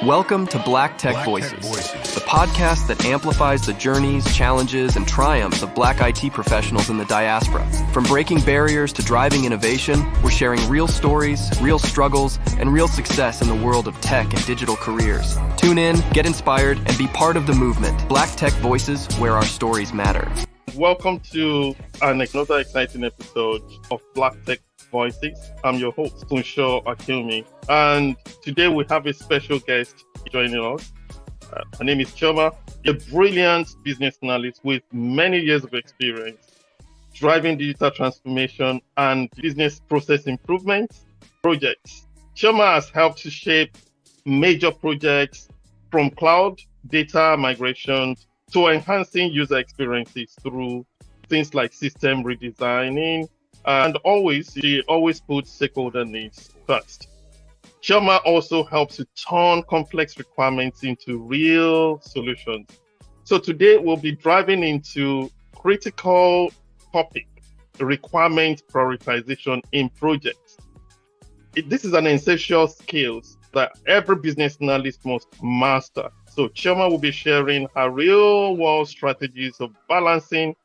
Welcome to Black Tech Voices, the podcast that amplifies the journeys, challenges, and triumphs of Black IT professionals in the diaspora. From breaking barriers to driving innovation, we're sharing real stories, real struggles, and real success in the world of tech and digital careers. Tune in, get inspired, and be part of the movement. Black Tech Voices, where our stories matter. Welcome to another exciting episode of Black Tech Voices. I'm your host, Kunsho Akilmi, and today we have a special guest joining us. Her name is Chioma, a brilliant business analyst with many years of experience driving digital transformation and business process improvement projects. Chioma has helped to shape major projects from cloud data migration to enhancing user experiences through things like system redesigning, and she always puts stakeholder needs first. Chioma also helps to turn complex requirements into real solutions. So today we'll be driving into critical topic, requirement prioritization in projects. This is an essential skill that every business analyst must master. So Chioma will be sharing her real-world strategies of balancing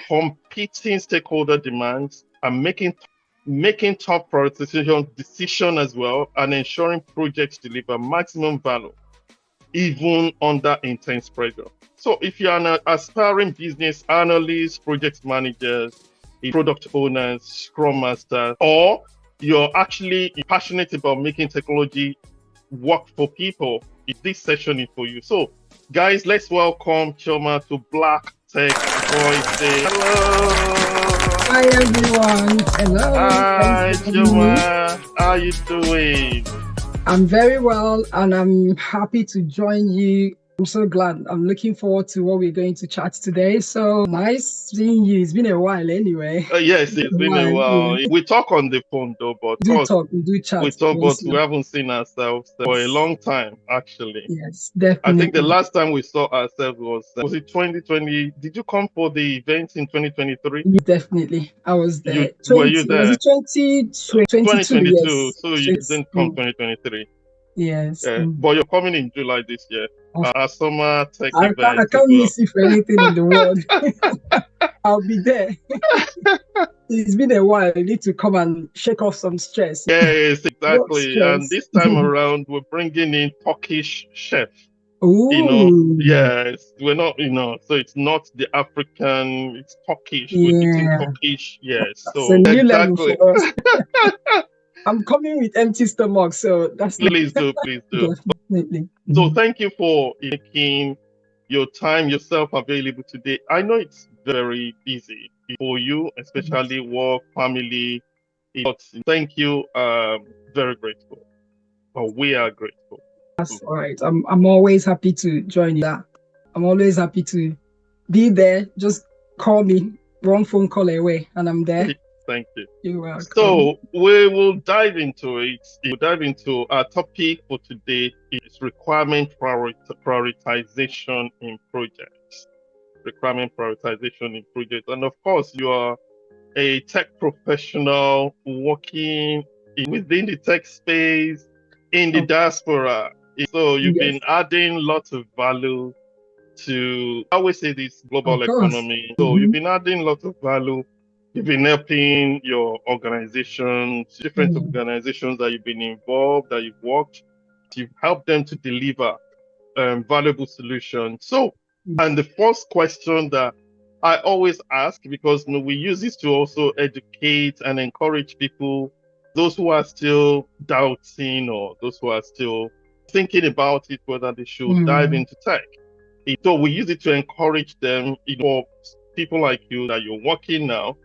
competing stakeholder demands and making top prioritization decisions as well, and ensuring projects deliver maximum value even under intense pressure. So if you're an aspiring business analyst, project managers, product owners, scrum master, or you're actually passionate about making technology work for people, this session is for you. So guys, let's welcome Chioma to Black Tech Voices. Hello. Hi everyone. Hello. Hi Chioma. How are you doing? I'm very well and I'm happy to join you. I'm so glad. I'm looking forward to what we're going to chat today. So nice seeing you. It's been a while anyway. Yes, it's been a while. Yeah. We talk on the phone though, but we do chat. But we haven't seen ourselves for a long time, actually. Yes, definitely. I think the last time we saw ourselves was it 2020? Did you come for the event in 2023? Definitely. I was there. Were you there? Was it 2022? Yes. So you didn't come 2023. Yes. But you're coming in July this year. Our summer tech event. I can't miss it for anything in the world. I'll be there. It's been a while. I need to come and shake off some stress. Yes, exactly. And this time around, we're bringing in Turkish chef. Ooh. Yes, we're not, so it's not the African, it's Turkish. Yeah. We're eating Turkish, yes. That's a new level for us. I'm coming with empty stomach, so that's please do. Definitely. So thank you for making your time yourself available today. I know it's very busy for you, especially work, family. But thank you. Very grateful. We are grateful. That's all right. I'm always happy to join you. I'm always happy to be there. Just call me, one phone call away, and I'm there. Thank you. You're welcome. So we will dive into it. We'll dive into our topic for today is requirement prioritization in projects. Requirement prioritization in projects. And of course, you are a tech professional working within the tech space in the diaspora. So you've been adding lots of value to, I always say this, global economy. So you've been adding lots of value. You've been helping your organizations, different organizations that you've been involved, that you've worked. You've helped them to deliver valuable solutions. So, and the first question that I always ask, because we use this to also educate and encourage people, those who are still doubting or those who are still thinking about it, whether they should dive into tech. So we use it to encourage them, for people like you that you're working now.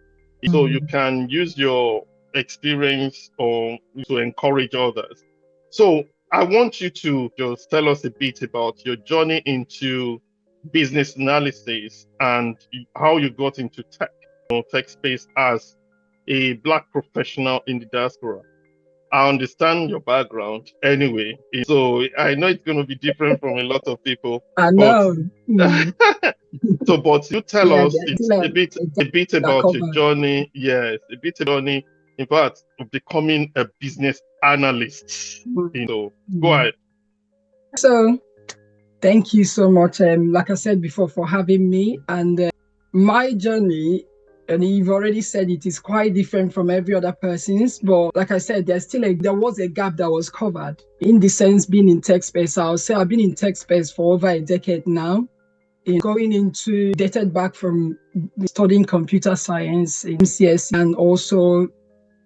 So you can use your experience to encourage others. So I want you to just tell us a bit about your journey into business analysis and how you got into tech space as a Black professional in the diaspora. I understand your background anyway, so I know it's going to be different from a lot of people. I know. So, but you tell us a bit about your journey. Yes, a bit journey, in fact, of becoming a business analyst. So, go ahead. So thank you so much, like I said before, for having me. And my journey, and you've already said it, is quite different from every other person's. But like I said, there was a gap that was covered in the sense being in tech space. I'll say I've been in tech space for over a decade now. Going into dated back from studying computer science in CS, and also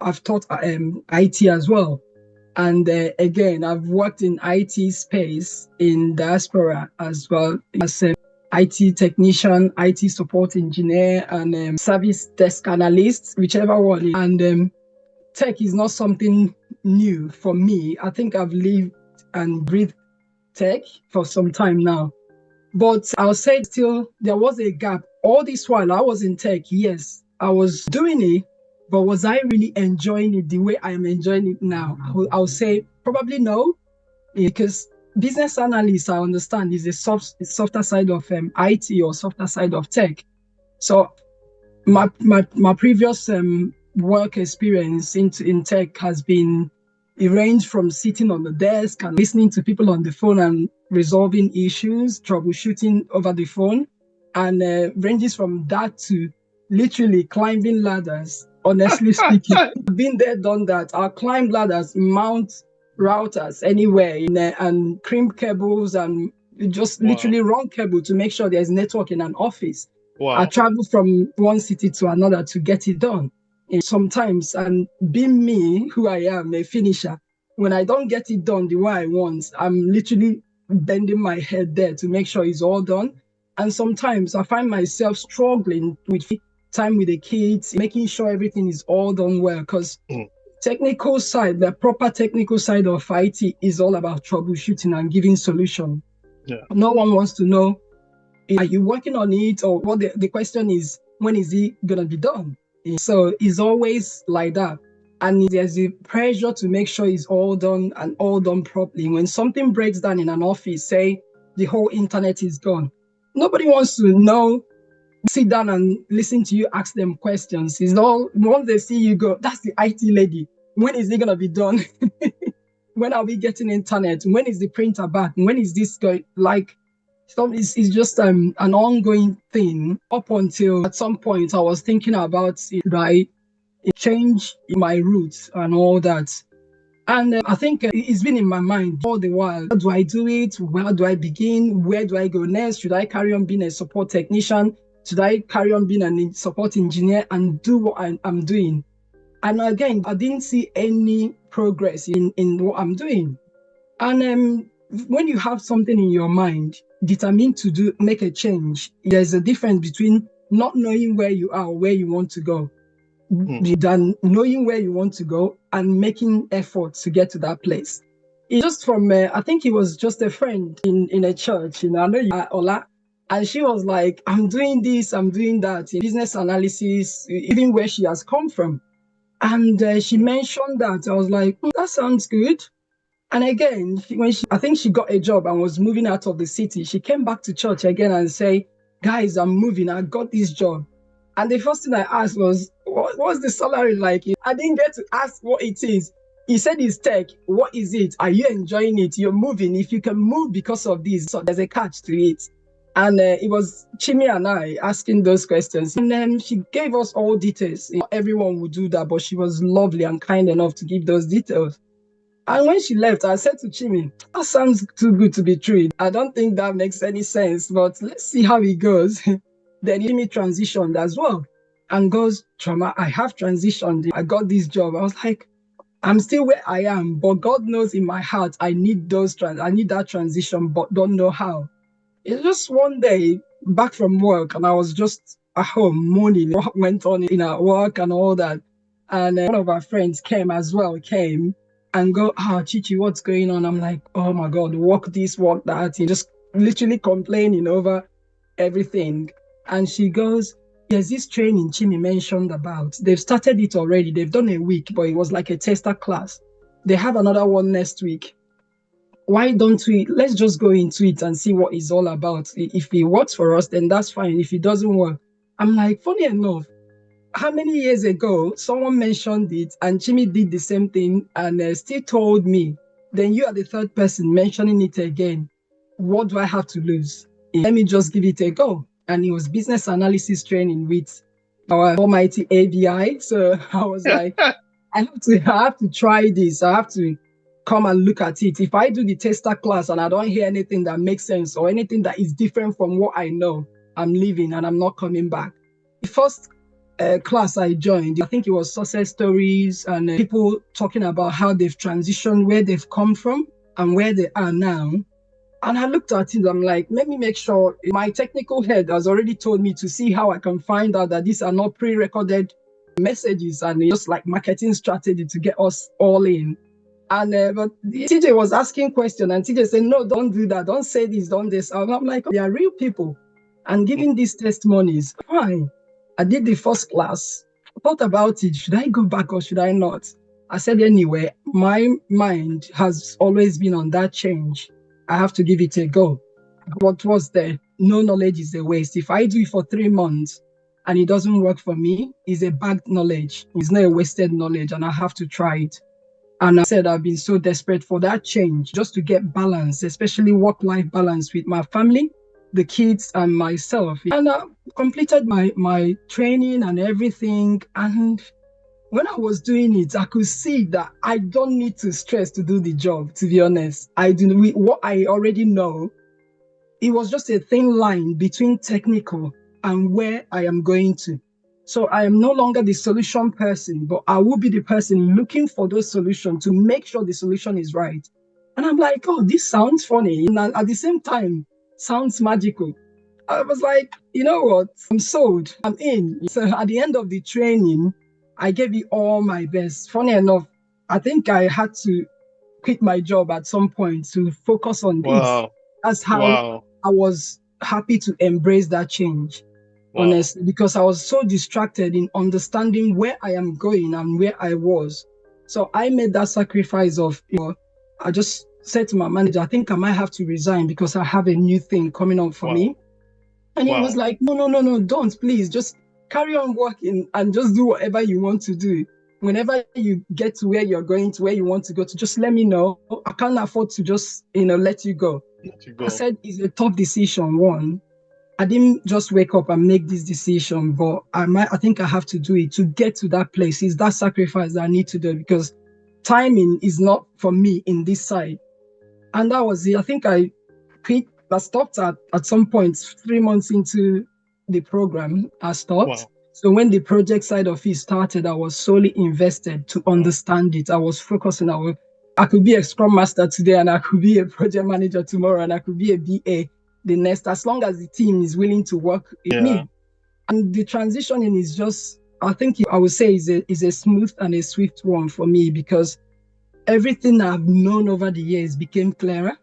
I've taught IT as well. And again, I've worked in IT space in diaspora as well as IT technician, IT support engineer, and service desk analyst, whichever one. And tech is not something new for me. I think I've lived and breathed tech for some time now. But I'll say still there was a gap. All this while I was in tech, yes, I was doing it, but was I really enjoying it the way I am enjoying it now? I'll say probably no, because business analyst, I understand, is a softer side of IT or softer side of tech. So my previous work experience in tech has been, it ranged from sitting on the desk and listening to people on the phone and resolving issues, troubleshooting over the phone, and ranges from that to literally climbing ladders. Honestly speaking, I've been there, done that. I'll climb ladders, mount routers anywhere, and crimp cables, and just literally run cable to make sure there's network in an office. I travel from one city to another to get it done. And sometimes, and being me, who I am, a finisher, when I don't get it done the way I want, I'm literally bending my head there to make sure it's all done. And sometimes I find myself struggling with time with the kids, making sure everything is all done well, because technical side, the proper technical side of IT is all about troubleshooting and giving solution. No one wants to know, are you working on it? Or what the question is, when is it going to be done? So it's always like that. And there's a pressure to make sure it's all done and all done properly. When something breaks down in an office, say the whole internet is gone, nobody wants to know, sit down and listen to you ask them questions. It's all, once they see you go, that's the IT lady. When is it going to be done? When are we getting internet? When is the printer back? When is this going? Like, so it's just an ongoing thing up until at some point I was thinking about, should I change my routes and all that? And I think it's been in my mind all the while. How do I do it? Where do I begin? Where do I go next? Should I carry on being a support technician? Should I carry on being a support engineer and do what I'm doing? And again, I didn't see any progress in what I'm doing. And when you have something in your mind, determined to make a change, there's a difference between not knowing where you are or where you want to go, than knowing where you want to go and making efforts to get to that place. It's just from, I think it was just a friend in a church, I know you, Ola, and she was like, I'm doing this, I'm doing that, in business analysis, even where she has come from. And she mentioned that. I was like, that sounds good. And again, I think she got a job and was moving out of the city, she came back to church again and say, guys, I'm moving, I got this job. And the first thing I asked was, what's the salary like? I didn't get to ask what it is. He said it's tech. What is it? Are you enjoying it? You're moving. If you can move because of this, so there's a catch to it. And it was Chimi and I asking those questions. And then she gave us all details. Everyone would do that, but she was lovely and kind enough to give those details. And when she left, I said to Chimi, that sounds too good to be true. I don't think that makes any sense, but let's see how it goes. Then Chimi transitioned as well and goes, Chioma, I have transitioned. I got this job. I was like, I'm still where I am, but God knows in my heart, I need that transition, but don't know how. It's just one day back from work and I was just at home mourning what went on in our work and all that. And one of our friends came and go, Chichi, what's going on? I'm like, oh my God, work this, work that. And just literally complaining over everything. And she goes, there's this training Chimi mentioned about. They've started it already. They've done a week, but it was like a tester class. They have another one next week. Why don't let's just go into it and see what it's all about. If it works for us, then that's fine. If it doesn't work, I'm like, funny enough, how many years ago someone mentioned it and Chimi did the same thing and still told me then you are the third person mentioning it again. What do I have to lose? Let me just give it a go. And it was business analysis training with our almighty ABI. So I was like, I have to try this. I have to come and look at it. If I do the tester class and I don't hear anything that makes sense or anything that is different from what I know, I'm leaving and I'm not coming back. The first class I joined, I think it was success stories and people talking about how they've transitioned, where they've come from and where they are now. And I looked at it, I'm like, let me make sure my technical head has already told me to see how I can find out that these are not pre-recorded messages and just like marketing strategy to get us all in. And but TJ was asking questions and TJ said, no, don't do that. Don't say this, don't this. And I'm like, oh, they are real people. And giving these testimonies, fine. I did the first class, thought about it. Should I go back or should I not? I said, anyway, my mind has always been on that change. I have to give it a go. What was there? No knowledge is a waste. If I do it for 3 months and it doesn't work for me, it's a bad knowledge. It's not a wasted knowledge and I have to try it. And I said, I've been so desperate for that change, just to get balance, especially work-life balance with my family, the kids and myself. And I completed my training and everything. And when I was doing it, I could see that I don't need to stress to do the job, to be honest. What I already know, it was just a thin line between technical and where I am going to. So I am no longer the solution person, but I will be the person looking for those solutions to make sure the solution is right. And I'm like, oh, this sounds funny. And at the same time, sounds magical. I was like, you know what? I'm sold. I'm in. So at the end of the training, I gave it all my best. Funny enough, I think I had to quit my job at some point to focus on this. That's how I was happy to embrace that change, honestly, because I was so distracted in understanding where I am going and where I was. So I made that sacrifice of, I just said to my manager, I think I might have to resign because I have a new thing coming up for me. And he was like, no, don't, please, just carry on working and just do whatever you want to do. Whenever you get to where you're going, to where you want to go, to just let me know. I can't afford to just, let you go. I said, it's a tough decision, one. I didn't just wake up and make this decision, but I think I have to do it to get to that place. It's that sacrifice that I need to do because timing is not for me in this side. And that was it. I think I stopped at some point 3 months into the program. I stopped. So when the project side of it started, I was solely invested to understand it. I was focusing. I could be a scrum master today and I could be a project manager tomorrow and I could be a BA the next, as long as the team is willing to work with me. And the transitioning is just, I think I would say is a smooth and a swift one for me because everything I've known over the years became clearer.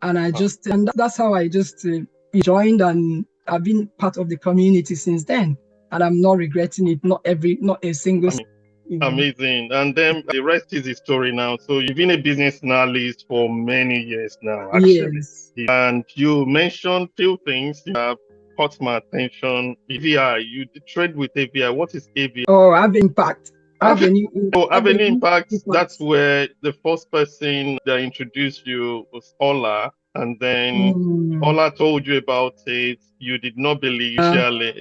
And and that's how I just joined, and I've been part of the community since then. And I'm not regretting it, not a single. Amazing. And then the rest is history now. So you've been a business analyst for many years now, actually. Yes. And you mentioned few things that caught my attention. AVI, you trade with AVI. What is AVI? Oh, Avenue Impact. Avenue Impact. That's where the first person that introduced you was Ola. And then Ola told you about it. You did not believe initially.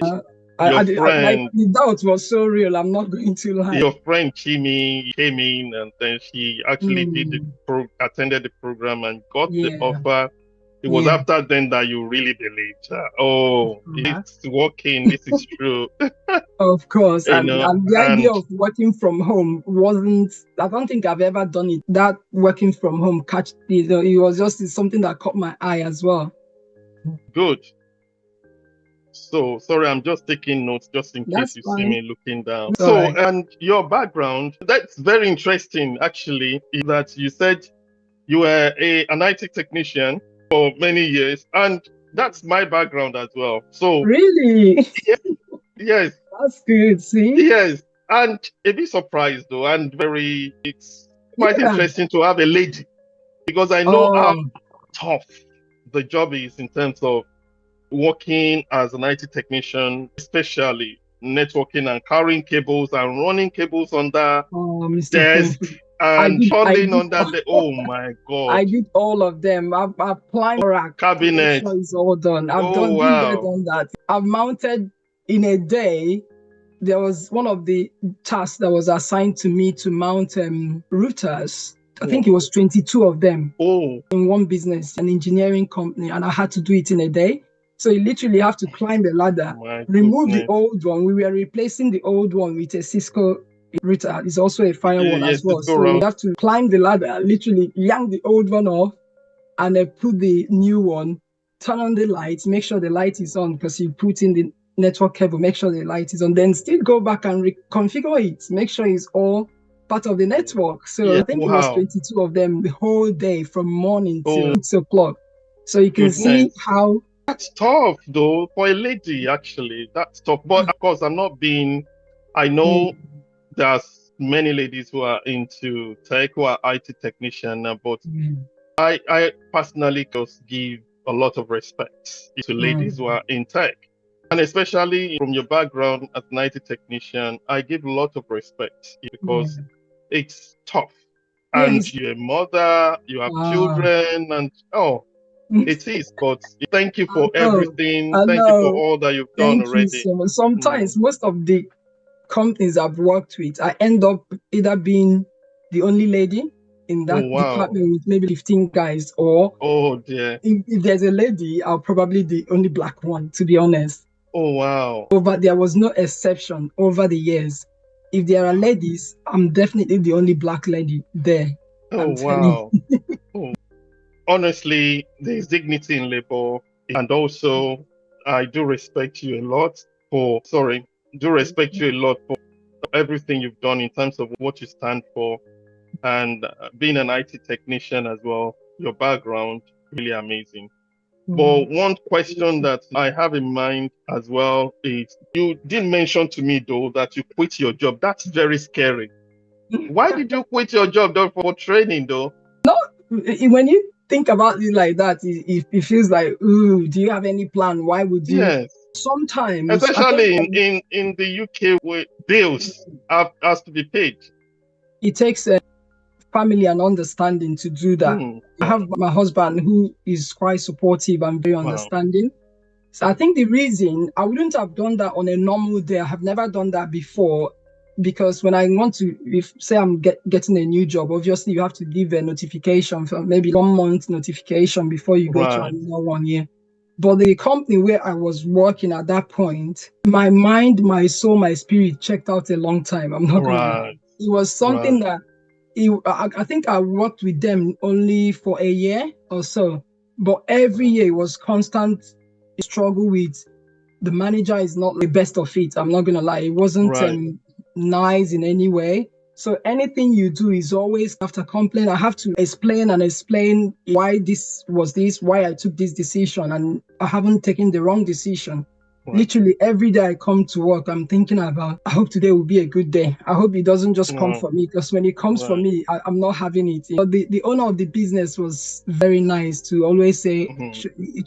The doubt was so real. I'm not going to lie. Your friend Chimi came in and then she actually attended the program and got the offer. It was after then that you really believed her. Oh, it's working. This is true. Of course. And the idea of working from home I don't think I've ever done it. That working from home it was just something that caught my eye as well. Good. So, sorry, I'm just taking notes just in case you see me looking down. And your background, that's very interesting, actually, is that you said you were an IT technician for many years, and that's my background as well. So, really? Yes. That's good, see? Yes. And a bit surprised, though, and it's quite interesting to have a lady, because I know how tough the job is in terms of working as an IT technician, especially networking and carrying cables and running cables on that desk. I and did, I falling did, under the, oh my God, I did all of them. I've climbed a rack to make cabinet. sure it's all done. I've Oh, been there, wow. done that. I've mounted in a day. There was one of the tasks that was assigned to me to mount routers. I think it was 22 of them Oh, in one business, an engineering company, and I had to do it in a day. So you literally have to climb a ladder, my remove the goodness. old one. We were replacing the old one with a Cisco router. It's also a firewall Yes, as well. let's go So you around. have to climb the ladder, literally yank the old one off and then put the new one, turn on the lights, make sure the light is on because you put in the network cable, make sure the light is on, then still go back and reconfigure it, make sure it's all part of the network. So Yeah, I think it was wow. 22 of them the whole day from morning till Oh, 6 o'clock. So you can see goodness. how That's tough, though, for a lady, actually. That's tough. But of course, I know mm, there's many ladies who are into tech, who are IT technician, but mm, I personally just give a lot of respect to ladies who mm, are in tech. And especially from your background as an IT technician, I give a lot of respect yeah. because it's tough. And Yes. you're a mother, you have Ah. children, and oh, it is. But thank you I for know. everything. I Thank you for know. all that you've done Thank you already. so much. Mm. Sometimes most of the companies I've worked with, I end up either being the only lady in Oh, that wow. department with maybe 15 guys, or Oh, dear. if there's a lady, I'll probably the only black one, to be honest. Oh, wow. But there was no exception over the years. If there are ladies, I'm definitely the only black lady there. Oh, I'm telling wow. Oh. Honestly, there's dignity in labor. And also, I do respect you a lot do respect you a lot for everything you've done in terms of what you stand for and being an IT technician as well. Your background, really amazing. you. But one question that I have in mind as well is you didn't mention to me though that you quit your job. That's very scary. Why did you quit your job though for training though? When you think about it like that, it feels like, ooh, do you have any plan? Why would you? Yes. Sometimes I think Especially in the UK where bills has to be paid. it takes a family and understanding to do that. Hmm. I have my husband who is quite supportive and very Wow. understanding. So I think the reason I wouldn't have done that on a normal day, I have never done that before, because when I want to, if say I'm getting a new job, obviously you have to give a notification for maybe 1 month notification before you go to Right. another 1 year. But the company where I was working at that point, my mind, my soul, my spirit checked out a long time. I'm not gonna lie. Right. It was something Right. that I think I worked with them only for a year or so, but every year it was constant struggle with the manager is not the best of it. I'm not gonna lie, it wasn't Right. nice in any way. So anything you do is always after complaint. I have to explain and explain why why I took this decision, and I haven't taken the wrong decision. Right. Literally every day I come to work, I'm thinking about, I hope today will be a good day. I hope it doesn't just come No. for me, because when it comes for Right. me, I'm not having it. But the owner of the business was very nice to always say, Hmm.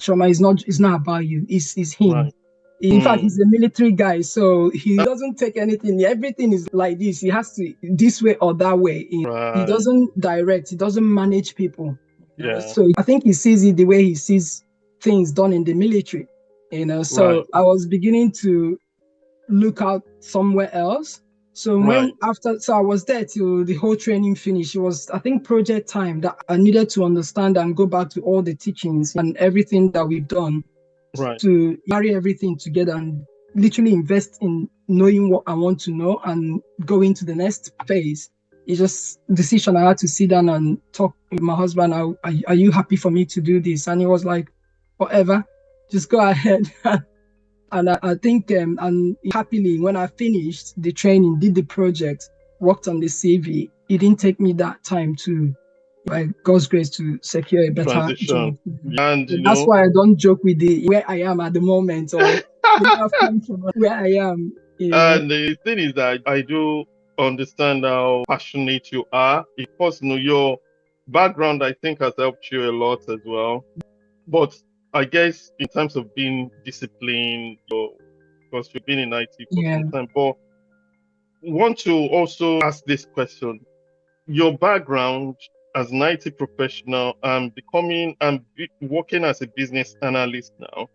Chioma, it's not about you, it's him. Right. In fact, Hmm. he's a military guy, so he doesn't take anything. Everything is like this. He has to this way or that way. He Right. doesn't direct. He doesn't manage people. Yeah. So I think he sees it the way he sees things done in the military. Right. So I was beginning to look out somewhere else. So Right. so I was there till the whole training finished. It was, I think, project time that I needed to understand and go back to all the teachings and everything that we've done Right. to marry everything together and literally invest in knowing what I want to know and go into the next phase. It's just a decision. I had to sit down and talk with my husband. Are you happy for me to do this? And he was like, whatever, just go ahead. And I think, and happily, when I finished the training, did the project, worked on the CV, it didn't take me that time to, by God's grace, to secure a better Transition. job. And So that's why I don't joke with the where I am at the moment, or where I've come from, where I am. and the thing is that I do understand how passionate you are. Of course, your background I think has helped you a lot as well. But I guess in terms of being disciplined, because you've been in IT for Yeah. some time, but want to also ask this question. your background as an IT professional and working as a business analyst now,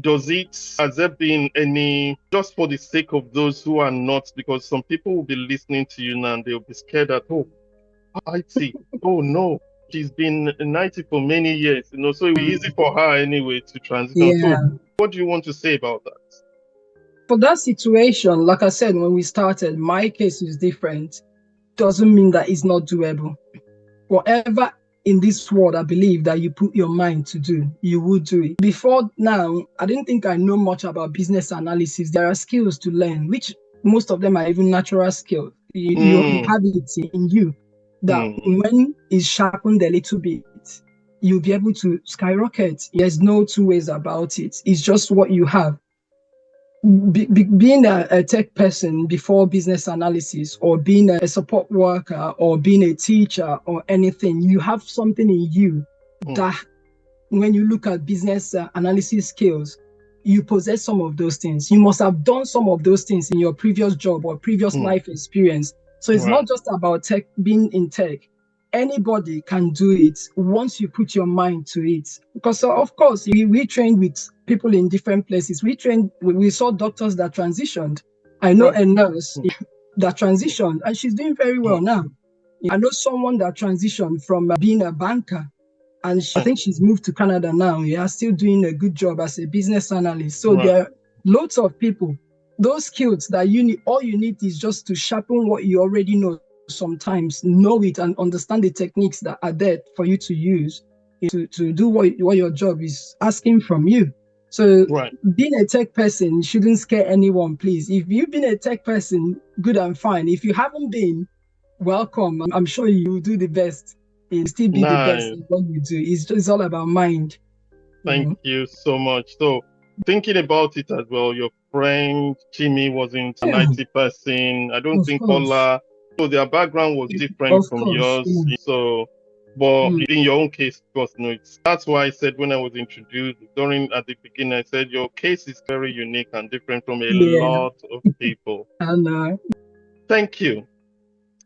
has there been any, just for the sake of those who are not, because some people will be listening to you now and they'll be scared that, oh, IT, oh no, she's been in IT for many years, so it'll be easy for her anyway to transition. So Yeah. what do you want to say about that? For that situation, like I said, when we started, my case is different. Doesn't mean that it's not doable. Whatever in this world, I believe that you put your mind to do, you will do it. Before now, I didn't think I know much about business analysis. There are skills to learn, which most of them are even natural skills. You have it in you that when it's sharpened a little bit, you'll be able to skyrocket. There's no two ways about it. It's just what you have. Being a tech person before business analysis, or being a support worker, or being a teacher, or anything, you have something in you that when you look at business analysis skills, you possess some of those things. You must have done some of those things in your previous job or previous life experience. So it's not just about tech, being in tech. Anybody can do it once you put your mind to it. Because of course, we trained with people in different places. We saw doctors that transitioned. I know a nurse that transitioned, and she's doing very well now. I know someone that transitioned from being a banker, and I think she's moved to Canada now. Still doing a good job as a business analyst. So there are loads of people. Those skills that you need, all you need is just to sharpen what you already know. Sometimes know it and understand the techniques that are there for you to use to do what your job is asking from you. So being a tech person shouldn't scare anyone, please. If you've been a tech person, good and fine. If you haven't been, welcome. I'm sure you will do the best and still be the best in what you do. It's all about mind. Thank you so much. So thinking about it as well, your friend Chimi wasn't an IT person. I don't think Ola. So their background was different from yours. So, but in your own case, of course, no. That's why I said when I was introduced at the beginning, I said your case is very unique and different from a lot of people. Thank you.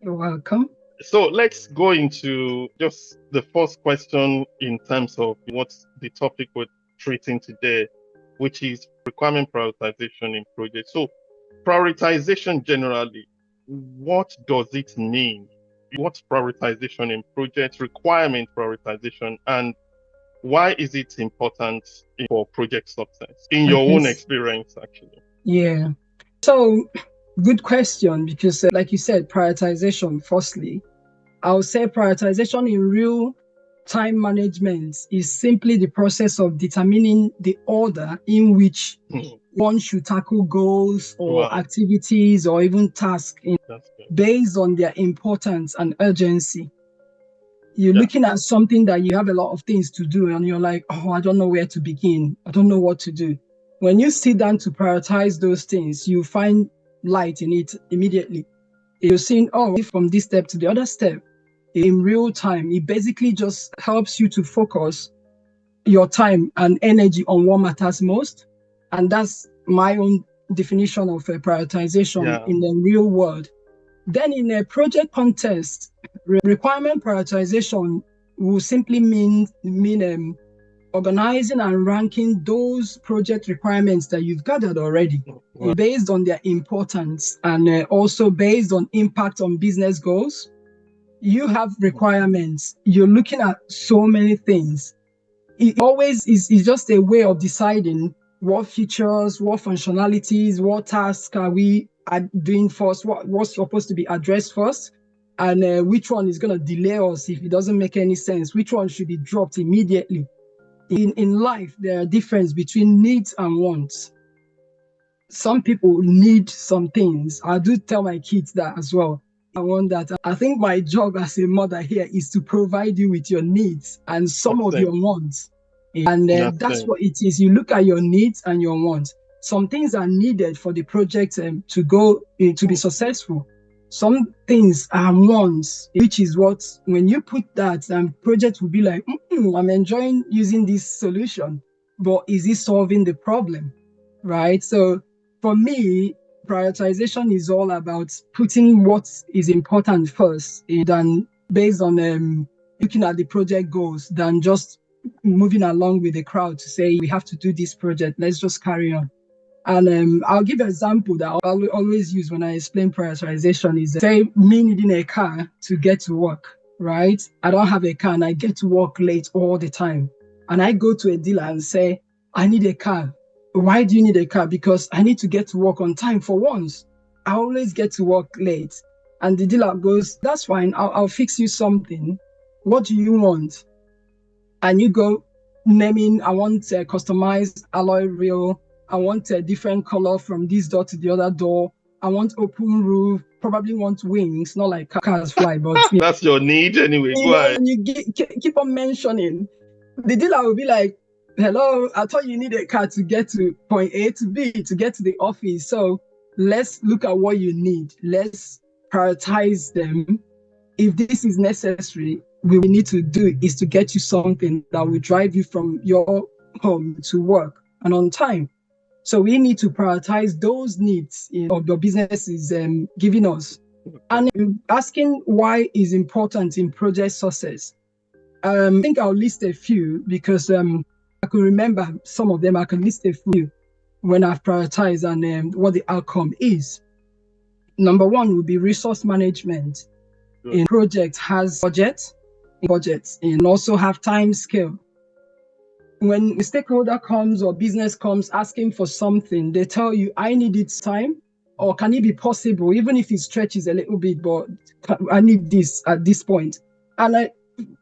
You're welcome. So let's go into just the first question in terms of what's the topic we're treating today, which is requirement prioritization in projects. So prioritization generally, what does it mean? What's prioritization in projects, requirement prioritization, and why is it important for project success in your own experience, actually? Yeah. So good question, because like you said, prioritization, firstly, I'll say prioritization in real time management is simply the process of determining the order in which one should tackle goals or activities or even tasks based on their importance and urgency. You're looking at something that you have a lot of things to do and you're like, oh, I don't know where to begin. I don't know what to do. When you sit down to prioritize those things, you find light in it immediately. You're seeing, from this step to the other step in real time. It basically just helps you to focus your time and energy on what matters most. And that's my own definition of a prioritization in the real world. Then in a project context, requirement prioritization will simply mean organizing and ranking those project requirements that you've gathered already based on their importance and also based on impact on business goals. You have requirements. You're looking at so many things. It always is just a way of deciding what features, what functionalities, what tasks are we doing first, what's supposed to be addressed first, and which one is going to delay us if it doesn't make any sense, which one should be dropped immediately. In life, there are differences between needs and wants. Some people need some things. I do tell my kids that as well. I want that. I think my job as a mother here is to provide you with your needs and some of your wants. And that's what it is. You look at your needs and your wants. Some things are needed for the project to go to be successful. Some things are wants, which is what, when you put that, project will be like, I'm enjoying using this solution, but is it solving the problem? Right? So for me, Prioritization is all about putting what is important first than based on looking at the project goals than just moving along with the crowd to say we have to do this project. Let's just carry on. And I'll give an example that I'll always use when I explain prioritization is say me needing a car to get to work, right? I don't have a car and I get to work late all the time. And I go to a dealer and say, I need a car. Why do you need a car? Because I need to get to work on time for once. I always get to work late. And the dealer goes, that's fine. I'll fix you something. What do you want? And you go naming, I want a customized alloy wheel. I want a different color from this door to the other door. I want open roof, probably want wings, not like cars fly, but that's your need anyway. Go ahead. And you keep on mentioning. The dealer will be like, hello, I thought you need a car to get to point A to B, to get to the office. So let's look at what you need. Let's prioritize them. If this is necessary, what we need to do is to get you something that will drive you from your home to work and on time. So we need to prioritize those needs of your business is giving us. And asking why is important in project success. I think I'll list a few because I can remember some of them. I can list a few when I've prioritized and what the outcome is. Number one would be resource management. In project has budgets and also have time scale. When a stakeholder comes or business comes asking for something, they tell you, I need it time, or can it be possible, even if it stretches a little bit, but I need this at this point. And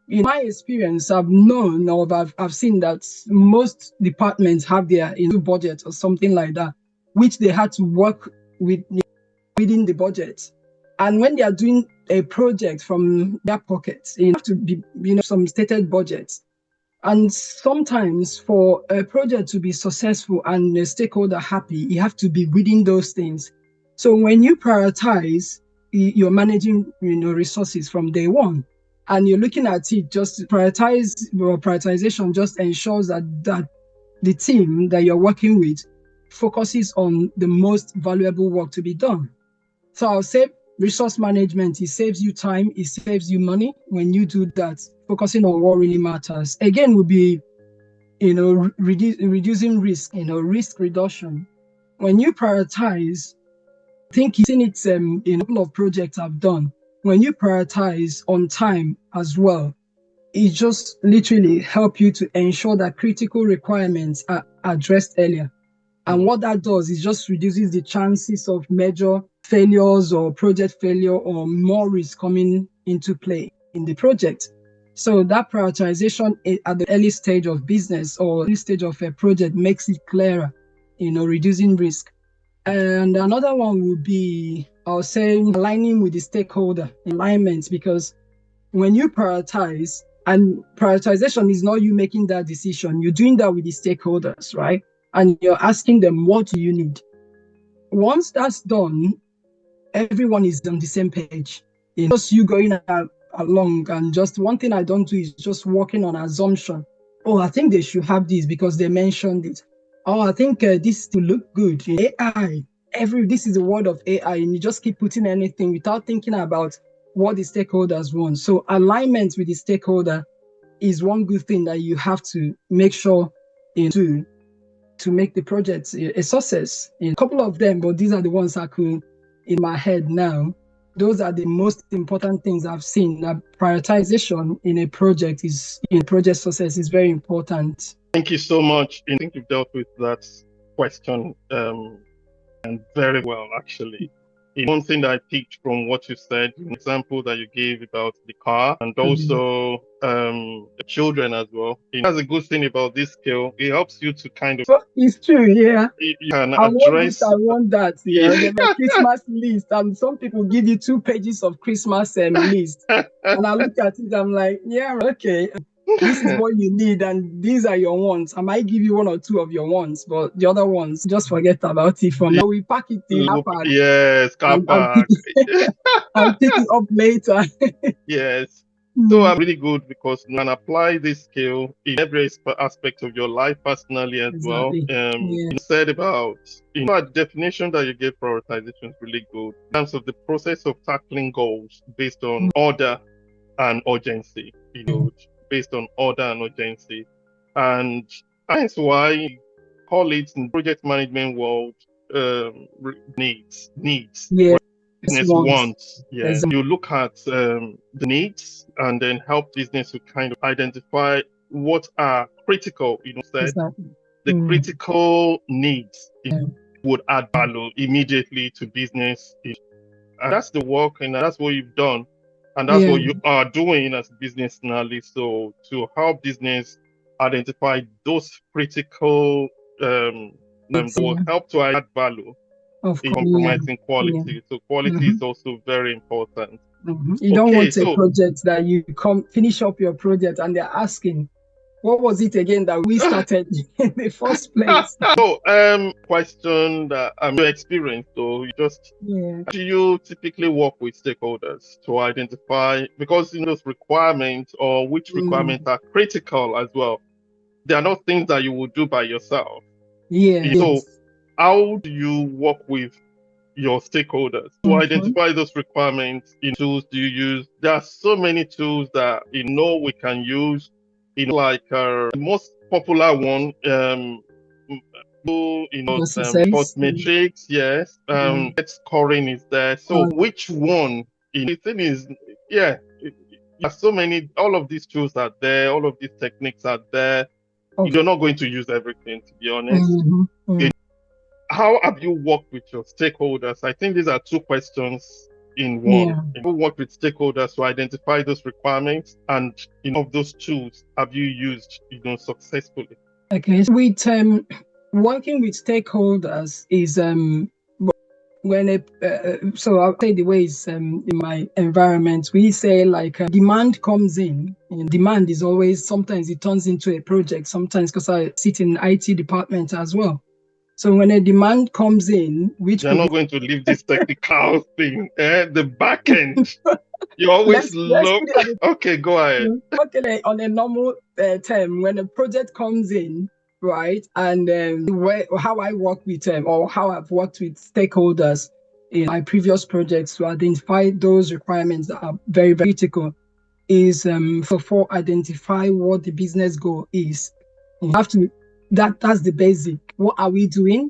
in my experience, I've known or I've seen that most departments have their budget or something like that, which they had to work with within the budget. And when they are doing a project from their pockets, it have to be some stated budgets. And sometimes for a project to be successful and the stakeholder happy, you have to be within those things. So when you prioritize, you're managing resources from day one. And you're looking at it, just prioritization just ensures that the team that you're working with focuses on the most valuable work to be done. So I'll say resource management, it saves you time, it saves you money when you do that, focusing on what really matters. Again, would be, reducing risk, risk reduction. When you prioritize, I think you've seen it in a couple of projects I've done. When you prioritize on time as well, it just literally help you to ensure that critical requirements are addressed earlier. And what that does is just reduces the chances of major failures or project failure or more risk coming into play in the project. So that prioritization at the early stage of business or early stage of a project makes it clearer, reducing risk. And another one would be, I'll say, aligning with the stakeholder alignment, because when you prioritize, and prioritization is not you making that decision, you're doing that with the stakeholders, right? And you're asking them, what do you need? Once that's done, everyone is on the same page. It's just you going along, and just one thing I don't do is just working on assumption. Oh, I think they should have this because they mentioned it. Oh, I think this will look good. AI, this is the word of AI, and you just keep putting anything without thinking about what the stakeholders want. So alignment with the stakeholder is one good thing that you have to make sure you do to make the project a success. A couple of them, but these are the ones I could in my head now. Those are the most important things I've seen. That prioritization in a project success is very important. Thank you so much. I think you've dealt with that question and very well, actually. One thing that I picked from what you said, an example that you gave about the car and also the children as well. That's a good thing about this skill. It helps you to kind of... It's true, yeah. You can I want address... this, I want that. Yeah, there's a Christmas list, and some people give you 2 pages of Christmas list. And I look at it, I'm like, yeah, okay. This is what you need, and these are your wants. I might give you 1 or 2 of your wants, but the other ones, just forget about it for now. We pack it in car park. Yes, car park. I'll pick it up later. Yes. So I'm really good because you can apply this skill in every aspect of your life, personally as well. Exactly. Yeah. You said about, the definition that you gave prioritization is really good in terms of the process of tackling goals based on order and urgency, based on order and urgency. And that's why I call it in project management world, needs. Yeah. Business Wants. wants. Yeah. Exactly. You look at the needs and then help business to kind of identify what are critical, said Exactly. the critical needs would add value immediately to business. And that's the work, and that's what you've done. And that's Yeah. what you are doing as a business analyst. So to help business identify those critical that will help to add value Of in course. compromising quality. Yeah. So quality is also very important. You don't Okay, want a project that you finish up your project and they're asking, what was it again that we started in the first place? So, question that your experience though, do you typically work with stakeholders to identify, because those requirements or which requirements are critical as well? They are not things that you will do by yourself. Yeah. So, how do you work with your stakeholders to identify those requirements? Tools do you use? There are so many tools that we can use. Like the most popular one, Port Matrix, yes. Scoring is there. So which one? The thing is, there are so many. All of these tools are there. All of these techniques are there. You're not going to use everything, to be honest. How have you worked with your stakeholders? I think these are two questions in one. You work with stakeholders to identify those requirements, and of those tools have you used successfully? Okay, so with working with stakeholders is when so I'll say the ways in my environment we say like demand comes in, and demand is always, sometimes it turns into a project, sometimes, because I sit in IT department as well. So when a demand comes in, which you're not going to leave this technical thing, the back end. You always look. Okay, go ahead. Okay, on a normal term, when a project comes in, right, and how I work with them, or how I've worked with stakeholders in my previous projects to identify those requirements that are very, very critical is for identify what the business goal is. You have to, that's the basic. What are we doing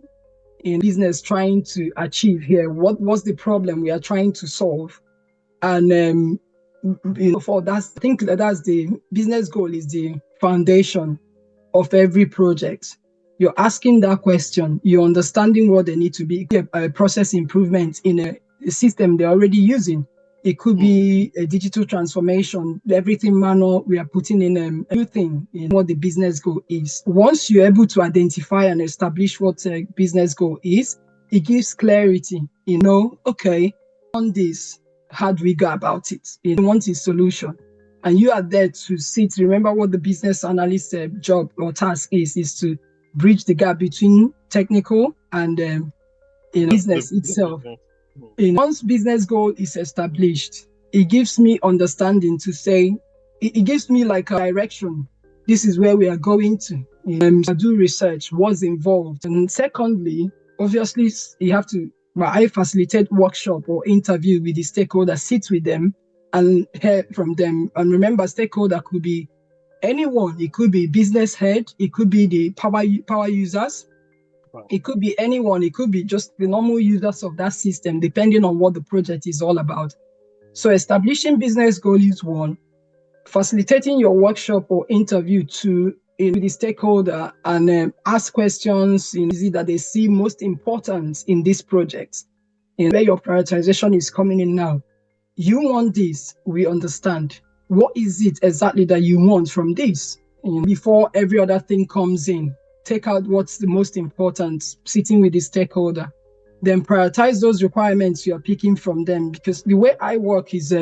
in business trying to achieve here? What's the problem we are trying to solve? And for that, I think that's the business goal is the foundation of every project. You're asking that question, you're understanding what they need to be, a process improvement in a system they're already using. It could be a digital transformation, everything manual, we are putting in a new thing in what the business goal is. Once you're able to identify and establish what a business goal is, it gives clarity, okay, on this, how do we go about it? You want a solution. And you are there to sit. Remember what the business analyst job or task is to bridge the gap between technical and business itself. Once business goal is established, it gives me understanding to say, it gives me like a direction. This is where we are going to. I do research, what's involved. And secondly, obviously, you have to, I facilitate workshop or interview with the stakeholder, sit with them and hear from them. And remember, stakeholder could be anyone. It could be business head. It could be the power users. It could be anyone. It could be just the normal users of that system, depending on what the project is all about. So establishing business goal is one. Facilitating your workshop or interview to the stakeholder and ask questions that they see most important in this project, where your prioritization is coming in now. You want this, we understand. What is it exactly that you want from this? Before every other thing comes in, take out what's the most important, sitting with the stakeholder. Then prioritize those requirements you're picking from them, because the way I work is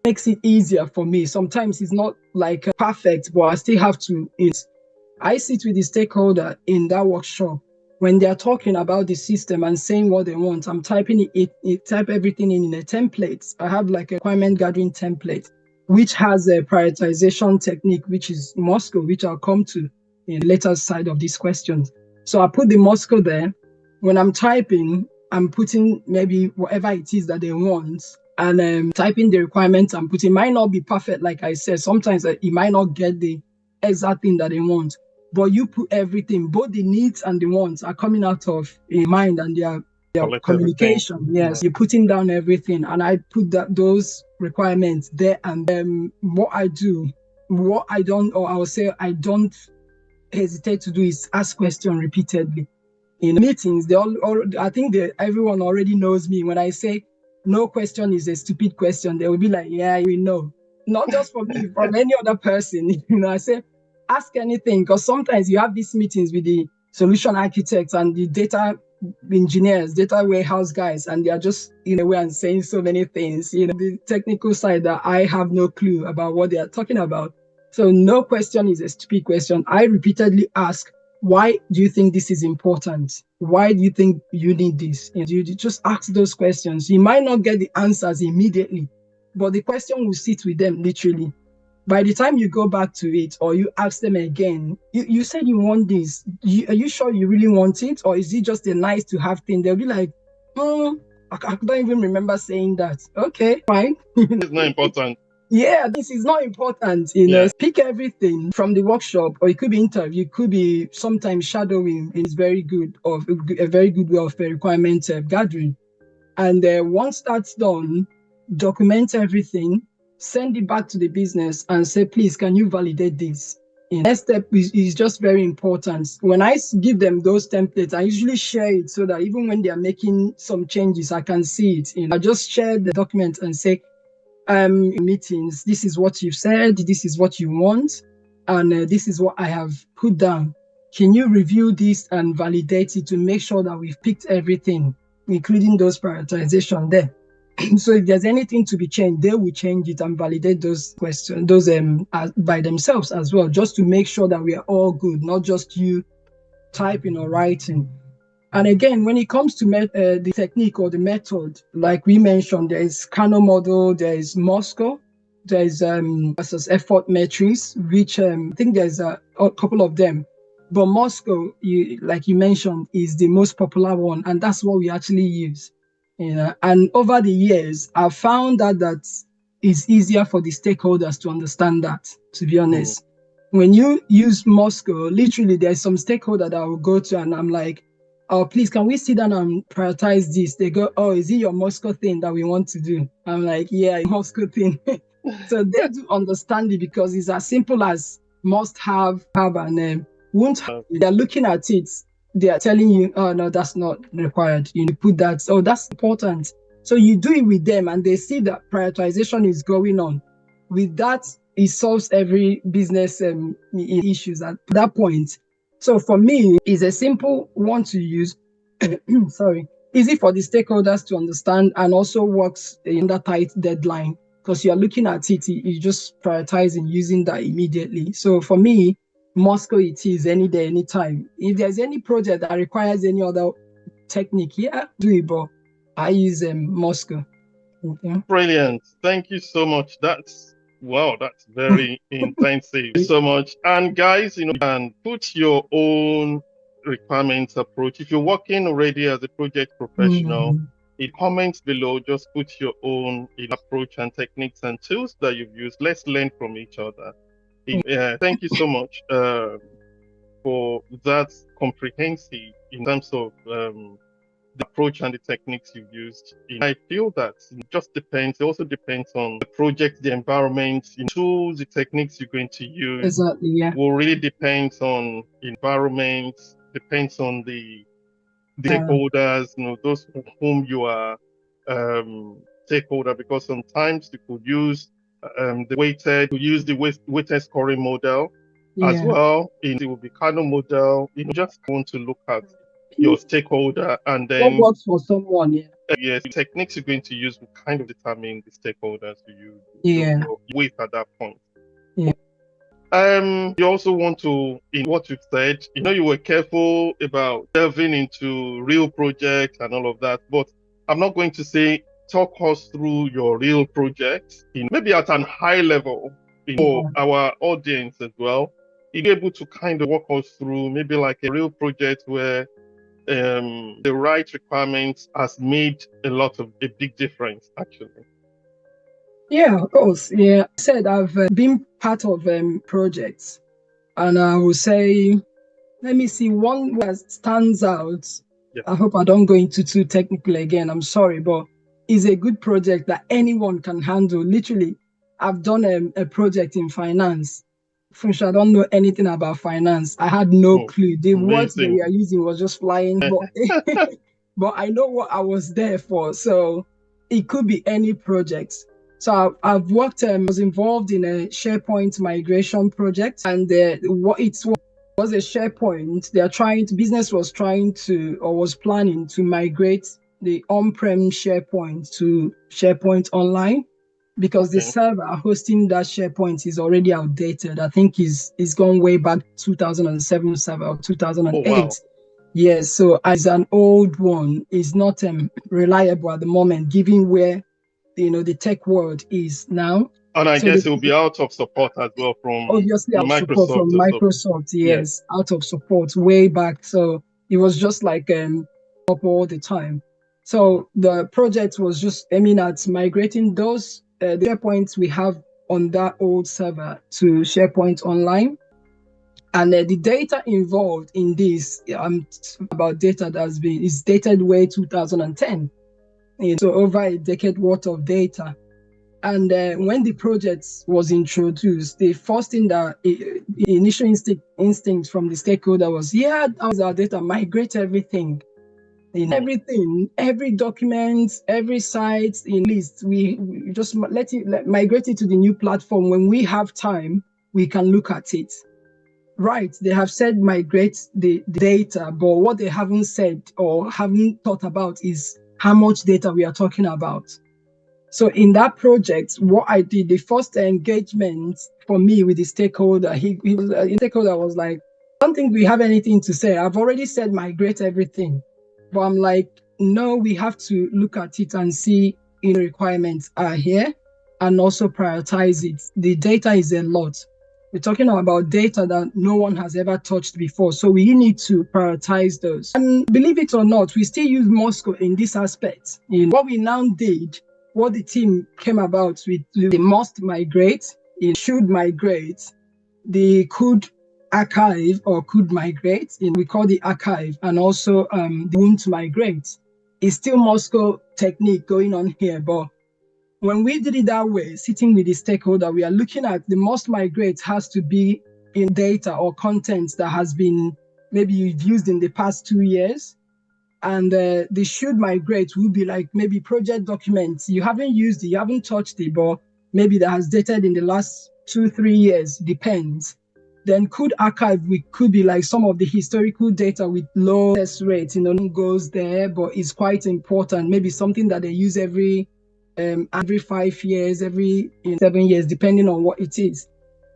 makes it easier for me. Sometimes it's not like perfect, but I still have to. I sit with the stakeholder in that workshop. When they're talking about the system and saying what they want, I'm typing it type everything in a template. I have like a requirement gathering template. which has a prioritization technique, which is Moscow, which I'll come to in the later side of these questions. So I put the Moscow there. When I'm typing, I'm putting maybe whatever it is that they want, and typing the requirements I'm putting. Might not be perfect, like I said. Sometimes it might not get the exact thing that they want, but you put everything, both the needs and the wants are coming out of a mind, and their Collect everything. communication. Yes, you're putting down everything, and I put those requirements there. And then what I do, what I don't, or I'll say I don't hesitate to do, is ask questions repeatedly. In meetings, I think everyone already knows me. When I say no question is a stupid question, they will be like, yeah, we know. Not just for me, from any other person. I say, ask anything, because sometimes you have these meetings with the solution architects and the data engineers, data warehouse guys, and they are just in a way and saying so many things, the technical side that I have no clue about what they are talking about. So no question is a stupid question. I repeatedly ask, why do you think this is important? Why do you think you need this? You just ask those questions. You might not get the answers immediately, but the question will sit with them literally. By the time you go back to it, or you ask them again, you said you want this. Are you sure you really want it? Or is it just a nice to have thing? They'll be like, I don't even remember saying that. Okay, fine. It's not important. Yeah, this is not important. Pick everything from the workshop, or it could be interview, it could be sometimes shadowing. Is very good, or a very good way of requirement gathering. And once that's done, document everything, send it back to the business, and say, please, can you validate this? Next step is just very important. When I give them those templates, I usually share it so that even when they are making some changes, I can see it. I just share the document and say, meetings, this is what you've said, this is what you want, and this is what I have put down. Can you review this and validate it to make sure that we've picked everything, including those prioritization there? So if there's anything to be changed, they will change it and validate those questions, those by themselves as well, just to make sure that we are all good, not just you typing or writing. And again, when it comes to the technique or the method, like we mentioned, there is Kano Model, there is Moscow, there is versus effort matrix, which I think there's a couple of them. But Moscow, like you mentioned, is the most popular one, and that's what we actually use. And over the years, I've found that it's easier for the stakeholders to understand that, to be honest. When you use Moscow, literally, there's some stakeholder that I will go to, and I'm like, oh, please, can we sit down and prioritize this? They go, oh, is it your Moscow thing that we want to do? I'm like, yeah, Moscow thing. So they do understand it, because it's as simple as must have, and won't have. They're looking at it. They are telling you, oh, no, that's not required. You put that. Oh, that's important. So you do it with them, and they see that prioritization is going on. With that, it solves every business issues at that point. So for me, it's a simple one to use. Sorry, easy for the stakeholders to understand, and also works in that tight deadline, because you're looking at it, you're just prioritizing using that immediately. So for me, Moscow it is any day, anytime. If there's any project that requires any other technique, yeah, do it, but I use Moscow. Okay. Brilliant. Thank you so much. That's very intensive. So much. And guys, you can put your own requirements approach. If you're working already as a project professional, in comments below, just put your own approach and techniques and tools that you've used. Let's learn from each other. Thank you so much for that comprehensive in terms of the approach and the techniques you've used. I feel that it just depends. It also depends on the project, the environment, the tools, the techniques you're going to use. Exactly, yeah. Will really depends on environment, depends on the stakeholders, those whom you are stakeholder, because sometimes you could use the weighted scoring model as well. It will be Kano model. You just want to look at your stakeholder, and then what works for someone, yes, the techniques you're going to use will kind of determine the stakeholders you with at that point. You also want to, in what you've said, you were careful about delving into real projects and all of that, but I'm not going to say talk us through your real projects, maybe at an high level, for our audience as well? Are you able to kind of walk us through maybe like a real project where the right requirements has made a big difference, actually? Yeah, of course. Yeah, I said I've been part of projects, and I will say, let me see one that stands out. Yeah. I hope I don't go into too technical again. I'm sorry, but it's a good project that anyone can handle. Literally, I've done a project in finance. Funsha, I don't know anything about finance. I had no Oh, clue. The words they amazing. were using was just flying, but I know what I was there for. So it could be any project. So I've worked, was involved in a SharePoint migration project, and what it was a SharePoint. Business was trying to, or was planning to migrate the on-prem SharePoint to SharePoint Online, because the Okay. server hosting that SharePoint is already outdated. I think is gone way back 2007 server or 2008. Oh, wow. Yes, so as an old one is not reliable at the moment, given where the tech world is now. And I So guess it will be out of support as well from obviously out of support from Microsoft or so. Microsoft, yes, Yes. out of support way back. So it was just like up all the time. So the project was just aiming at migrating those the SharePoints we have on that old server to SharePoint Online. And the data involved in this, I'm about data is dated way 2010. So over a decade worth of data. And when the project was introduced, the first thing that the initial instinct from the stakeholder was, yeah, that was our data, migrate everything. Everything, every document, every site in list, we just migrate it to the new platform. When we have time, we can look at it. Right, they have said migrate the data, but what they haven't said or haven't thought about is how much data we are talking about. So in that project, what I did, the first engagement for me with the stakeholder, the stakeholder was like, I don't think we have anything to say. I've already said migrate everything. But I'm like, no, we have to look at it and see requirements are here and also prioritize it. The data is a lot. We're talking about data that no one has ever touched before. So we need to prioritize those. And believe it or not, we still use Moscow in this aspect. What we now did, what the team came about with, the must migrate, it should migrate, the could archive or could migrate, we call the archive, and also the won't migrate. It's still Moscow technique going on here, but when we did it that way, sitting with the stakeholder, we are looking at the must migrate has to be in data or content that has been maybe used in the past 2 years. And the should migrate will be like maybe project documents. You haven't used it, you haven't touched it, but maybe that has dated in the last 2-3 years, depends. Then could archive, we could be like some of the historical data with low access rates, goes there, but it's quite important. Maybe something that they use every 5 years, every 7 years, depending on what it is.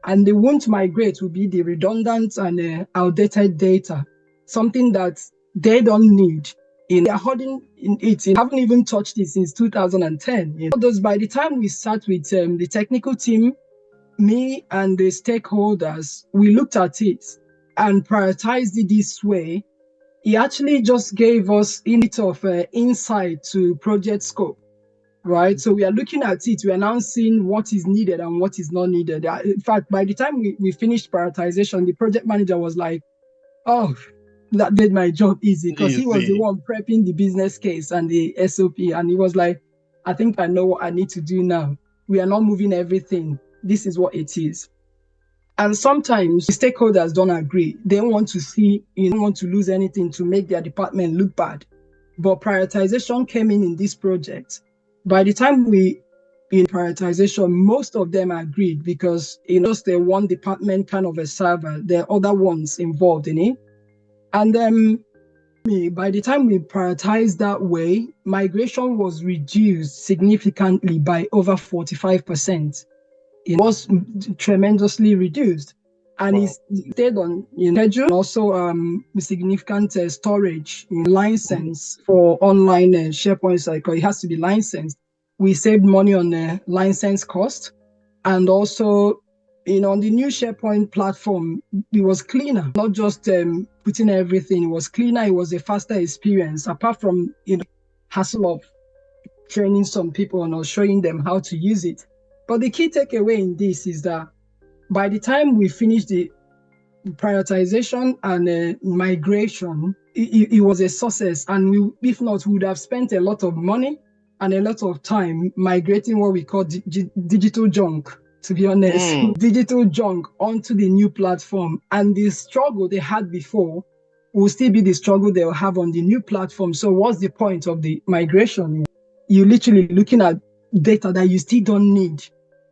And the won't migrate will be the redundant and outdated data, something that they don't need. They are holding it. Haven't even touched it since 2010. Those, by the time we sat with the technical team, me and the stakeholders, we looked at it and prioritized it this way. It actually just gave us a bit of insight to project scope. Right, so we are looking at it. We are now seeing what is needed and what is not needed. In fact, by the time we finished prioritization, the project manager was like, "Oh, that made my job easy," because he was the one prepping the business case and the SOP, and he was like, "I think I know what I need to do now. We are not moving everything. This is what it is." And sometimes the stakeholders don't agree. They want to see, don't want to lose anything to make their department look bad. But prioritization came in this project. By the time we in prioritization, most of them agreed, because just the one department kind of a server, there are other ones involved in it. And then by the time we prioritized that way, migration was reduced significantly by over 45%. It was tremendously reduced. and he stayed on schedule, and also significant storage license for online SharePoint site, because it has to be licensed. We saved money on the license cost, and also on the new SharePoint platform, it was cleaner, not just putting everything. It was cleaner. It was a faster experience, apart from hassle of training some people and showing them how to use it. But the key takeaway in this is that by the time we finished the prioritization and migration, it was a success. And if not, we would have spent a lot of money and a lot of time migrating what we call digital junk, to be honest, digital junk onto the new platform. And the struggle they had before will still be the struggle they'll have on the new platform. So what's the point of the migration? You're literally looking at data that you still don't need.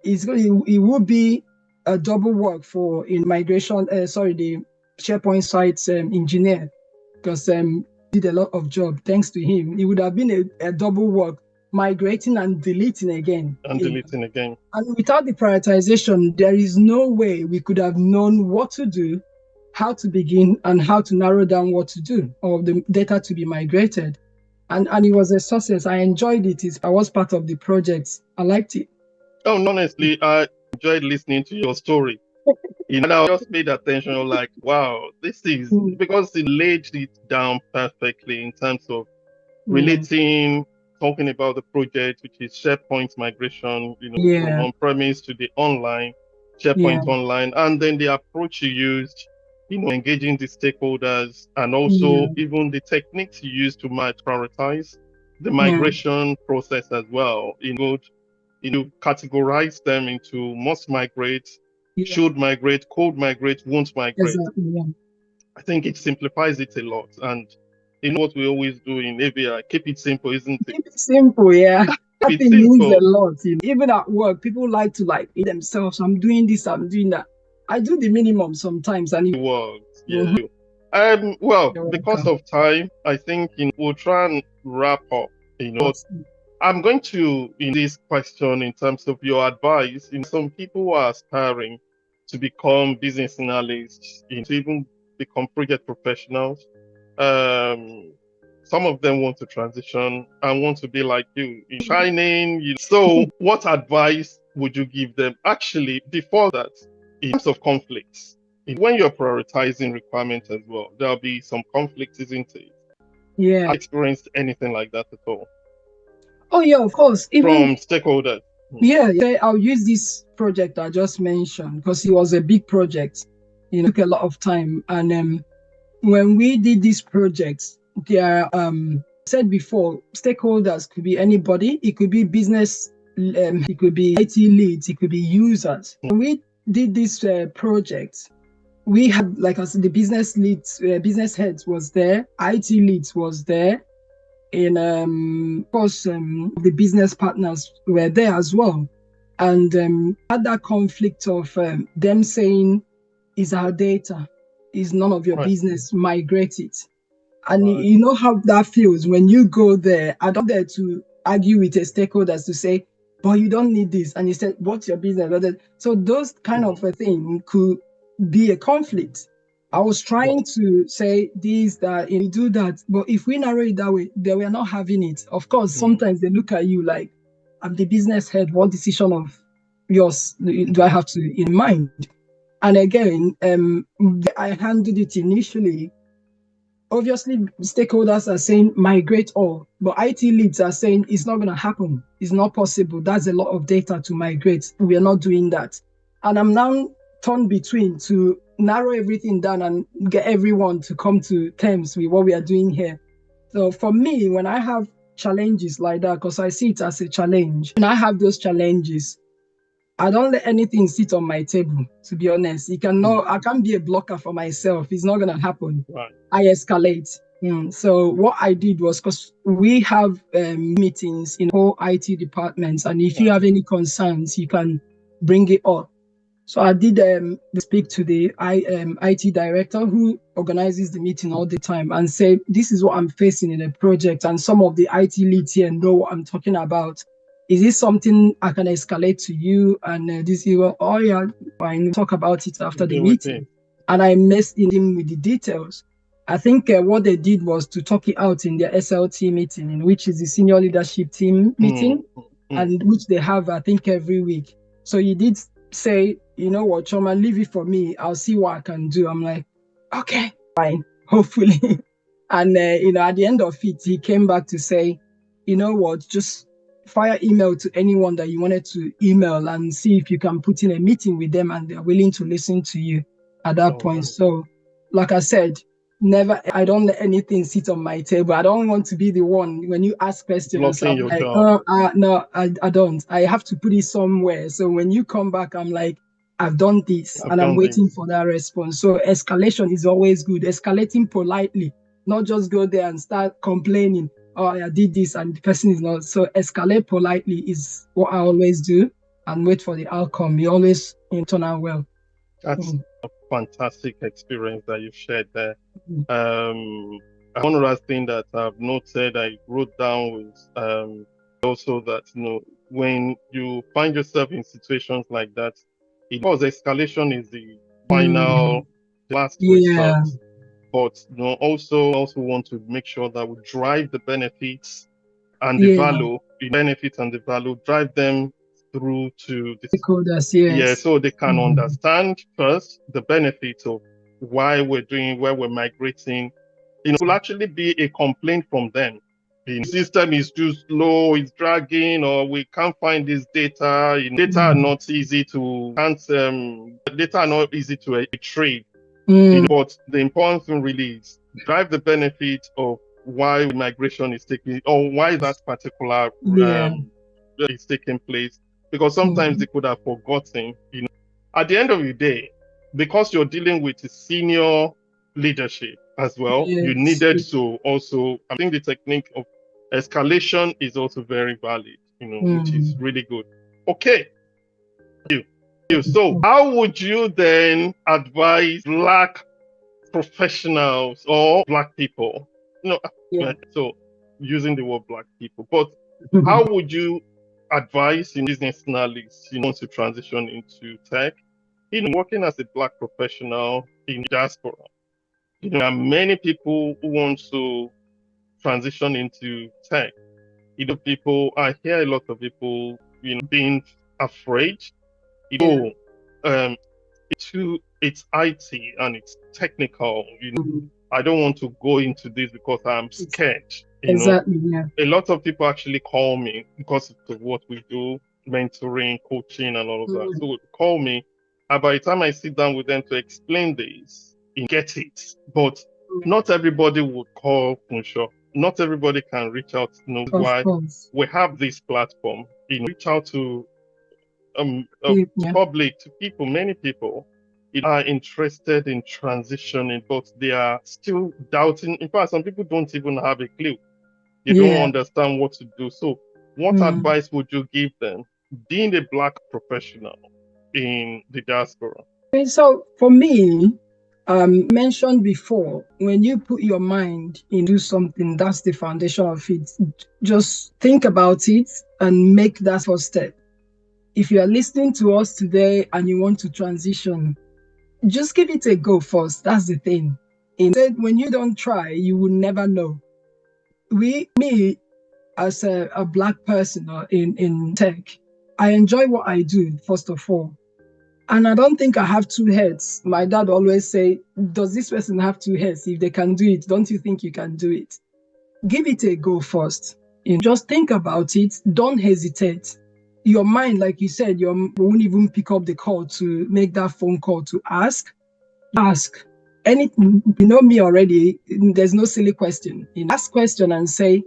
It will be a double work for migration. The SharePoint sites engineer, because did a lot of job. Thanks to him, it would have been a double work, migrating and deleting again. And without the prioritization, there is no way we could have known what to do, how to begin, and how to narrow down what to do, or the data to be migrated. And it was a success. I enjoyed it. I was part of the project. I liked it. Oh, honestly, I enjoyed listening to your story. And I just paid attention, like, wow, this is because it laid it down perfectly in terms of relating, talking about the project, which is SharePoint migration, from on-premise to the online, SharePoint online, and then the approach you used, engaging the stakeholders, and also even the techniques you used to prioritize the migration process as well. Categorize them into must migrate, should migrate, could migrate, won't migrate. Exactly, I think it simplifies it a lot. And what we always do in ABI, keep it simple, isn't it? Keep it simple, yeah. Keep That means a lot. Even at work, people like to themselves. I'm doing this, I'm doing that. I do the minimum sometimes, and it works. Because of time, I think we'll try and wrap up. I'm going to, in this question, in terms of your advice, some people who are aspiring to become business analysts, to even become project professionals. Some of them want to transition and want to be like you, shining. So what advice would you give them? Actually, before that, in terms of conflicts, when you're prioritizing requirements as well, there'll be some conflicts, isn't it? Yeah. Have you experienced anything like that at all? Oh yeah, of course. From stakeholders. Yeah, I'll use this project I just mentioned because it was a big project. It took a lot of time. And when we did this project, there said before, stakeholders could be anybody. It could be business, it could be IT leads, it could be users. When we did this project, we had, like I said, the business leads, business heads was there, IT leads was there. And of course, the business partners were there as well. And had that conflict of them saying, is our data, is none of your business, migrate it. And you know how that feels when you go there. I don't dare to argue with the stakeholders to say, but you don't need this. And you said, what's your business? So those kind of a thing could be a conflict. I was trying to say this, that, and do that. But if we narrow it that way, they were not having it. Of course, sometimes they look at you like, I'm the business head. What decision of yours do I have to in mind? And again, I handled it initially. Obviously, stakeholders are saying migrate all, but IT leads are saying it's not going to happen. It's not possible. That's a lot of data to migrate. We are not doing that. And I'm now torn between to narrow everything down and get everyone to come to terms with what we are doing here. So for me, when I have challenges like that, because I see it as a challenge, and I have those challenges, I don't let anything sit on my table, to be honest. I can't be a blocker for myself. It's not going to happen. I escalate. So what I did was, because we have meetings in all IT departments, and if you have any concerns, you can bring it up. So I did speak to the IT director who organizes the meeting all the time and say, this is what I'm facing in a project, and some of the IT leads here know what I'm talking about. Is this something I can escalate to you? And this, oh yeah, fine, talk about it after the Deal with meeting. it. And I messed in him with the details. I think what they did was to talk it out in their SLT meeting, in which is the senior leadership team meeting, and which they have, I think, every week. So he did say, you know what, Chioma, leave it for me. I'll see what I can do. I'm like, okay, fine, hopefully. And, at the end of it, he came back to say, you know what, just fire email to anyone that you wanted to email and see if you can put in a meeting with them and they're willing to listen to you at that point. Right. So, like I said, I don't let anything sit on my table. I don't want to be the one when you ask questions. Blocking I'm your like, job. no, I don't. I have to put it somewhere. So when you come back, I'm like, I've done this I've and I'm done waiting this. for that response. So escalation is always good. Escalating politely, not just go there and start complaining. Oh, I did this and the person is not. So escalate politely is what I always do and wait for the outcome. You always turn out well. That's Mm. a fantastic experience that you've shared there. Mm. One other thing that I've noted, I wrote down was also that when you find yourself in situations like that, because escalation is the final, last resort, Yeah. but also want to make sure that we drive the benefits and the Yeah. value, drive them through to the Stakeholders, yes. so they can understand first the benefits of why we're migrating. It will actually be a complaint from them. The system is too slow, it's dragging, or we can't find this data. Data are not easy to data are not easy to retrieve. But the important thing really is drive the benefit of why migration is taking, or why that particular Yeah. is taking place. Because sometimes they could have forgotten. At the end of the day, because you're dealing with senior leadership as well, you Yes. needed to also. I think the technique of escalation is also very valid. Which is really good. Okay. So, how would you then advise Black professionals or Black people? Yeah. So using the word Black people, but how would you advise business analysts, to transition into tech? Working as a Black professional in diaspora, there are many people who want to transition into tech. I hear a lot of people, being afraid. Yeah. It's IT and it's technical. I don't want to go into this because I'm scared. Exactly. Yeah. A lot of people actually call me because of what we do, mentoring, coaching, and all of that. So they call me, and by the time I sit down with them to explain this, you get it. But not everybody would call Kunsho. Not everybody can reach out. Of Why course. we have this platform. Reach out to Yeah. public, to people, many people are interested in transitioning, but they are still doubting. In fact, some people don't even have a clue. They don't Yeah. understand what to do. So, what advice would you give them, being a Black professional in the diaspora? Okay, so for me, mentioned before, when you put your mind into something, that's the foundation of it. Just think about it and make that first step. If you are listening to us today and you want to transition, just give it a go first. That's the thing. Instead, when you don't try, you will never know. Me, as a Black person in tech, I enjoy what I do, first of all. And I don't think I have two heads. My dad always say, does this person have two heads? If they can do it, don't you think you can do it? Give it a go first. Just think about it. Don't hesitate. Your mind, like you said, you won't even pick up the call to make that phone call to ask. Ask. Anything, me already. There's no silly question. Ask question and say,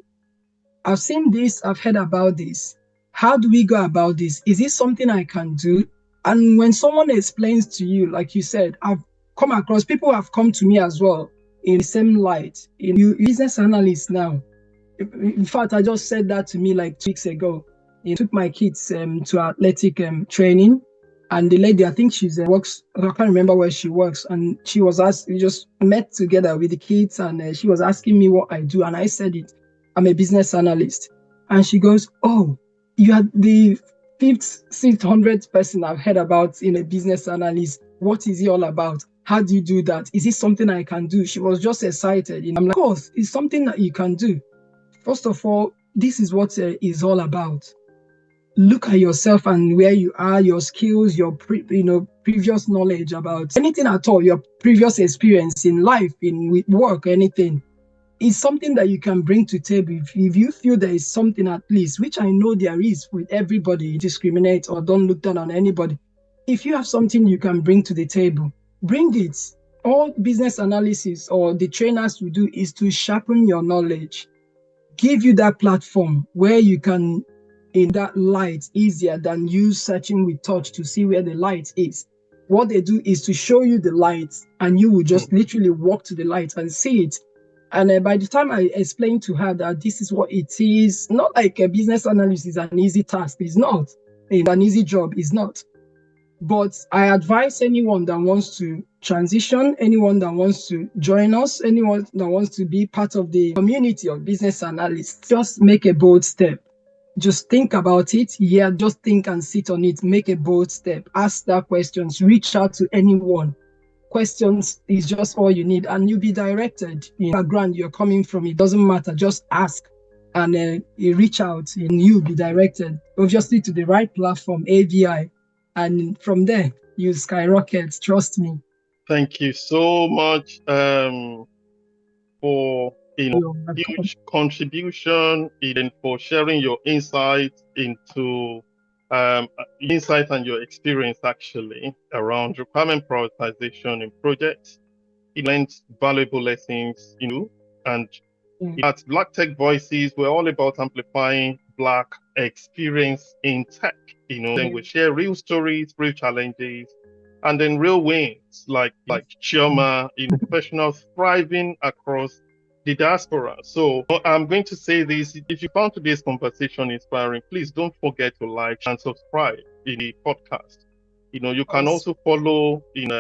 I've seen this, I've heard about this. How do we go about this? Is this something I can do? And when someone explains to you, like you said, I've come across people who have come to me as well in the same light. You business analyst now. In fact, I just said that to me like 2 weeks ago. I took my kids to athletic training, and the lady, I think she's works. I can't remember where she works, and she was asked. We just met together with the kids, and she was asking me what I do, and I said it. I'm a business analyst, and she goes, "Oh, You are the fifth, sixth, 100th person I've heard about in a business analyst. What is it all about? How do you do that? Is it something I can do? She was just excited. I'm like, of course, it's something that you can do. First of all, this is what it's all about. Look at yourself and where you are, your skills, your previous knowledge about anything at all, your previous experience in life, in work, anything. It's something that you can bring to table. If you feel there is something at least, which I know there is with everybody, discriminate or don't look down on anybody. If you have something you can bring to the table, bring it. All business analysis or the trainers will do is to sharpen your knowledge, give you that platform where you can in that light easier than you searching with touch to see where the light is. What they do is to show you the light and you will just literally walk to the light and see it. And by the time I explained to her that this is what it is, not like a business analyst is an easy task. It's not. An easy job. It's not. But I advise anyone that wants to transition, anyone that wants to join us, anyone that wants to be part of the community of business analysts, just make a bold step. Just think about it. Yeah, just think and sit on it. Make a bold step. Ask that questions. Reach out to anyone. Questions is just all you need, and you'll be directed in the background you're coming from. It doesn't matter. Just ask and you reach out and you'll be directed, obviously, to the right platform, AVI. And from there, you skyrocket. Trust me. Thank you so much for huge contribution, even for sharing your insights into insight and your experience actually around requirement prioritization in projects. It learned valuable lessons, and at Black Tech Voices, we're all about amplifying Black experience in tech. Then we share real stories, real challenges, and then real wins, like Chioma, professionals thriving across the diaspora. So I'm going to say this: if you found today's conversation inspiring, please don't forget to like and subscribe in the podcast. You can also follow in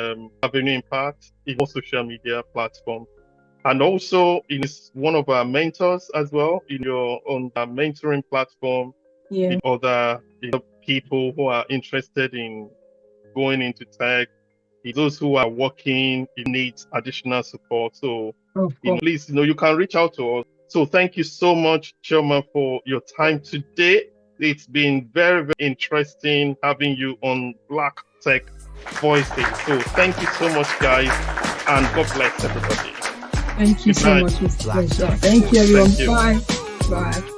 Avenue Impact in all social media platforms. And also, is one of our mentors as well on our mentoring platform. Yeah. Other people who are interested in going into tech, those who are working, needs additional support. So please, you can reach out to us. So thank you so much, Chioma, for your time today. It's been very, very interesting having you on Black Tech Voices. So thank you so much, guys, and God bless everybody. Thank you so much, Mr. Pleasure. Thank you, everyone. Bye. Bye.